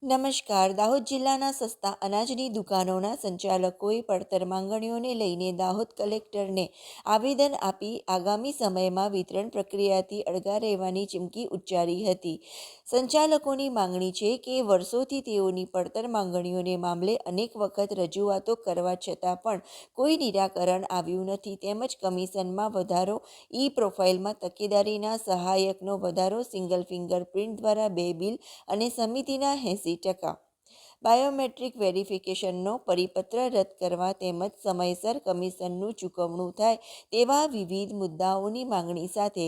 નમસ્કાર. દાહોદ જિલ્લાના સસ્તા અનાજની દુકાનોના સંચાલકોએ પડતર માંગણીઓને લઈને દાહોદ કલેક્ટરને આવેદન આપી આગામી સમયમાં વિતરણ પ્રક્રિયાથી અળગા રહેવાની ચીમકી ઉચ્ચારી હતી. સંચાલકોની માંગણી છે કે વર્ષોથી તેઓની પડતર માંગણીઓને મામલે અનેક વખત રજૂઆતો કરવા છતાં પણ કોઈ નિરાકરણ આવ્યું નથી. તેમજ કમિશનમાં વધારો, ઈ પ્રોફાઇલમાં તકેદારીના સહાયકનો વધારો, સિંગલ ફિંગરપ્રિન્ટ દ્વારા 2 બિલ અને સમિતિના 80% બાયોમેટ્રિક વેરિફિકેશનનો પરિપત્ર રદ કરવા તેમજ સમયસર કમિશનનું ચૂકવણું થાય તેવા વિવિધ મુદ્દાઓની માંગણી સાથે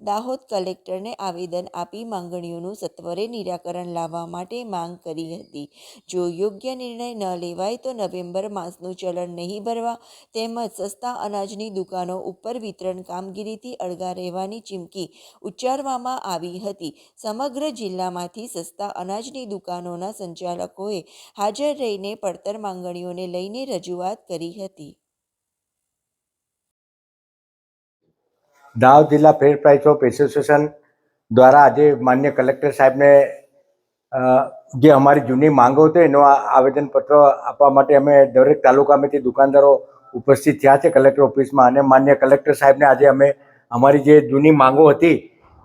દાહોદ કલેક્ટરને આવેદન આપી માંગણીઓનું સત્વરે નિરાકરણ લાવવા માટે માંગ કરી હતી. જો યોગ્ય નિર્ણય ન લેવાય તો નવેમ્બર માસનું ચલણ નહીં ભરવા તેમજ સસ્તા અનાજની દુકાનો ઉપર વિતરણ કામગીરીથી અળગા રહેવાની ચીમકી ઉચ્ચારવામાં આવી હતી. સમગ્ર જિલ્લામાંથી સસ્તા અનાજની દુકાનોના સંચાલકોએ હાજર રહીને પડતર માંગણીઓને લઈને રજૂઆત કરી હતી. દાહોદ જિલ્લા ફેર પ્રાઇસ ઓફ એસોસિએશન દ્વારા આજે માન્ય કલેક્ટર સાહેબને જે અમારી જૂની માંગો હતી એનો આવેદનપત્ર આપવા માટે અમે દરેક તાલુકામાંથી દુકાનદારો ઉપસ્થિત થયા છે કલેક્ટર ઓફિસમાં. અને માન્ય કલેક્ટર સાહેબને આજે અમે અમારી જે જૂની માંગો હતી,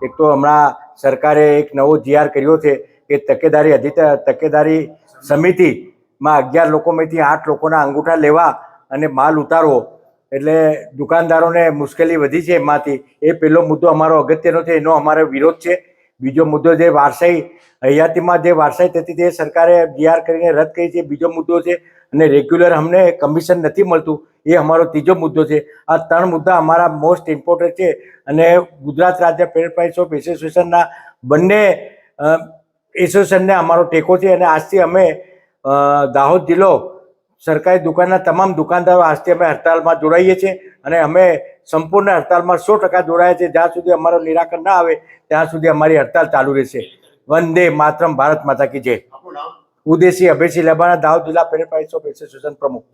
એક તો હમણાં સરકારે એક નવો GR કર્યો છે કે તકેદારી સમિતિમાં 11 લોકોમાંથી 8 લોકોના અંગૂઠા લેવા અને માલ ઉતારવો, એટલે દુકાનદારોને મુશ્કેલી વધી છે. એમાંથી એ પહેલો મુદ્દો અમારો અગત્યનો છે, એનો અમારો વિરોધ છે. બીજો મુદ્દો જે હયાતીમાં જે વારસાઈ થતી તે સરકારે GR કરીને રદ કરી છે, બીજો મુદ્દો છે. અને રેગ્યુલર અમને કમિશન નથી મળતું, એ અમારો ત્રીજો મુદ્દો છે. આ 3 મુદ્દા અમારા મોસ્ટ ઇમ્પોર્ટન્ટ છે. અને ગુજરાત રાજ્ય ફેર પ્રાઇસ ઓફ એસોસિએશનના બંને એસોસિએશનને અમારો ટેકો છે. અને આજથી અમે દાહોદ જિલ્લો સરકારી દુકાનના તમામ દુકાનદારો આજથી અમે હડતાલમાં જોડાઈએ છીએ. અને અમે સંપૂર્ણ હડતાલમાં 100% જોડાયા છે. જ્યાં સુધી અમારું નિરાકરણ ના આવે ત્યાં સુધી અમારી હડતાલ ચાલુ રહેશે. વંદે માતરમ. ભારત માતા કી જય. ઉદેશી અભયસિંહ લેબાણા, દાહોદ જિલ્લા ફેર પ્રાઇસ ઓફ એસોસિએશન પ્રમુખ.